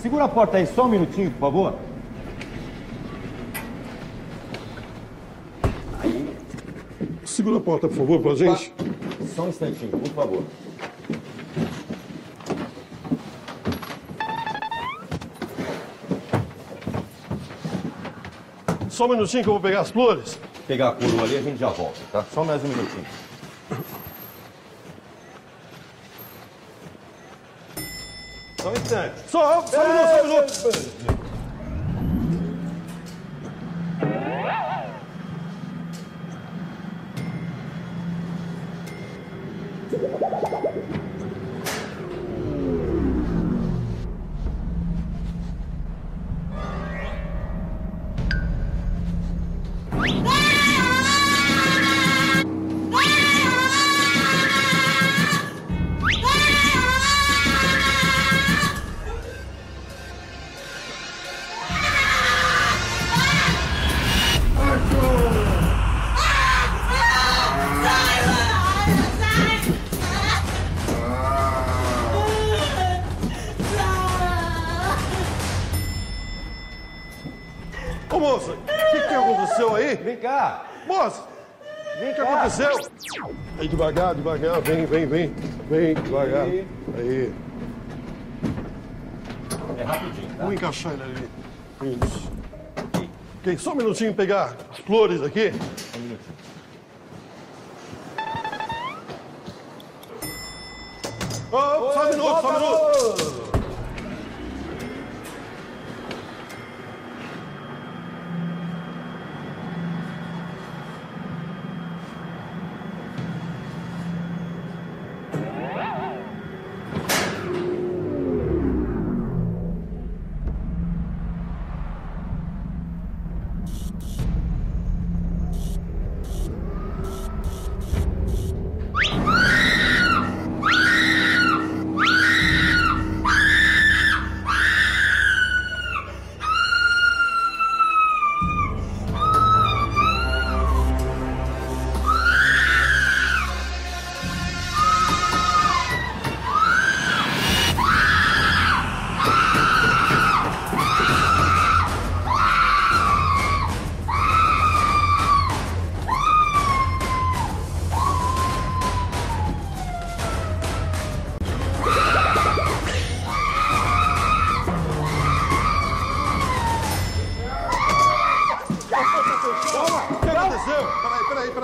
Segura a porta aí só um minutinho, por favor. Aí. Segura a porta, por favor, pra gente. Só um instantinho, por favor. Só um minutinho que eu vou pegar as flores. Pegar a coroa ali, a gente já volta, tá? Só mais um minutinho. Só um instante. Só um minuto. Ô, moça, o que aconteceu aí? Vem cá. Moça, Vem o que cá. aconteceu? Aí, devagar, vem, devagar. Aí. É rapidinho, tá? Vou encaixar ele ali. Isso. Ok, só um minutinho pegar as flores aqui. Um minutinho. Oh, só um minuto.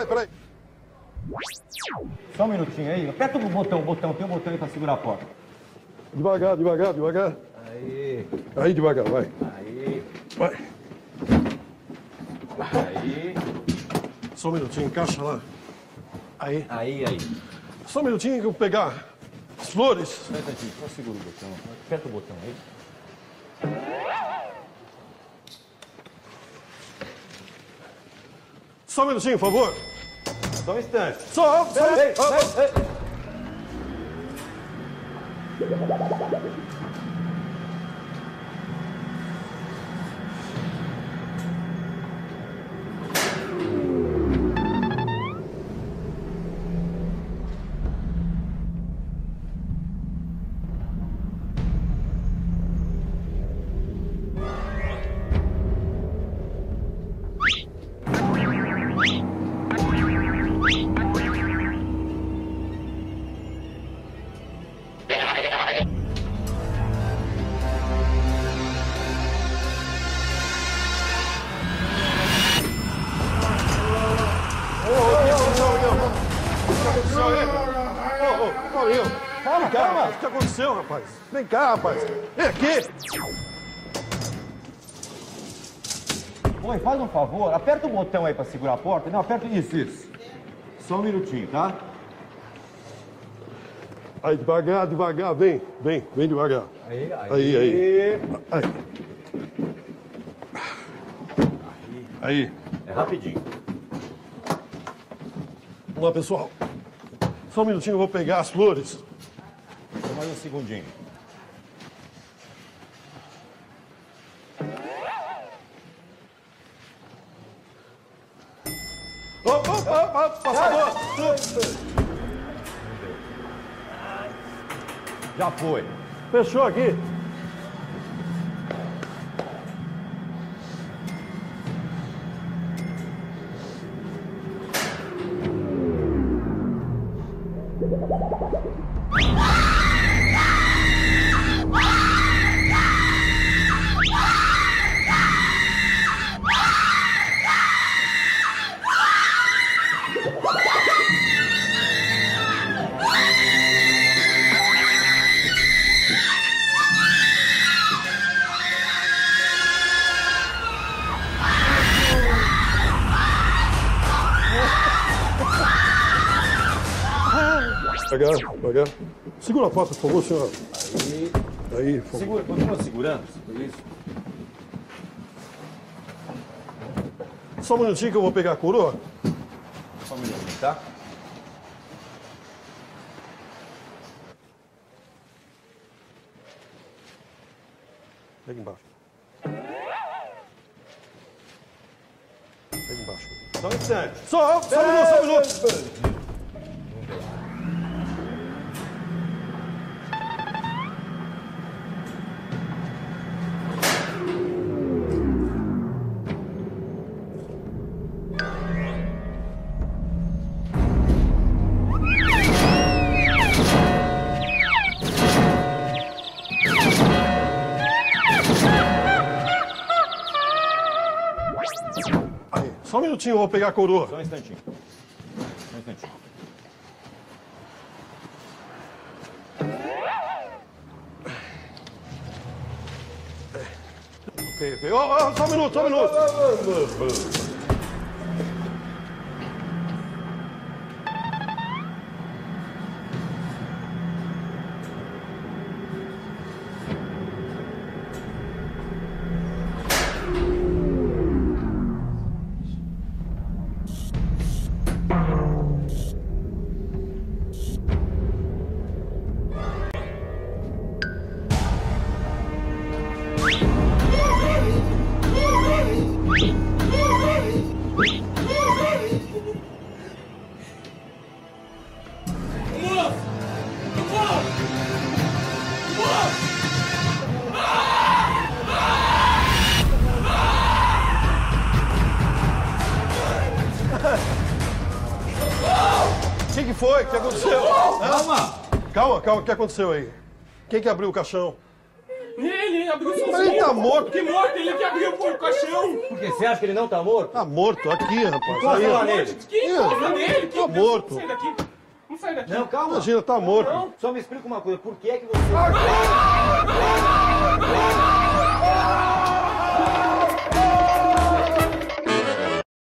Peraí. Só um minutinho aí. Aperta o botão. Tem um botão aí pra segurar a porta. Devagar. Aí, devagar, vai. Vai. Aí. Só um minutinho, encaixa lá. Aí. Aí. Só um minutinho que eu vou pegar as flores. Só um instantinho, só segura o botão. Aperta o botão aí. Só um minutinho, por favor. Só um instante. Só. Ei. Calma. O que aconteceu, rapaz? Vem cá, rapaz. Vem aqui. Oi, faz um favor. Aperta o botão aí pra segurar a porta. Não, aperta isso. Só um minutinho, tá? Aí, devagar. Vem devagar. Aí. É rapidinho. Vamos lá, pessoal. Só um minutinho, eu vou pegar as flores. Só mais um segundinho. Opa, passador! Já foi. Fechou aqui. Devagar. Segura a porta, por favor, senhor. Aí, por favor. Segura, continua segurando. Isso. Só um minutinho que eu vou pegar a coroa. Só um minutinho, tá? Pega embaixo. Pega embaixo. Só um instante. Só um minuto. Só um minutinho, eu vou pegar a coroa. Só um instantinho. Só um instantinho. Ok. Só um minuto. O que foi? O que aconteceu? Calma, o que aconteceu aí? Quem que abriu o caixão? Ele abriu sozinho. Mas ele tá morto. Que morto? Ele que abriu o caixão. Por que? Você acha que ele não tá morto? Tá morto, aqui, rapaz. Encosta Aí, lá ó. nele. Que encosta nele? Tá morto. Não sai daqui. Não sai daqui. Não, calma. Imagina, tá morto. Só me explica uma coisa. Por que é que você...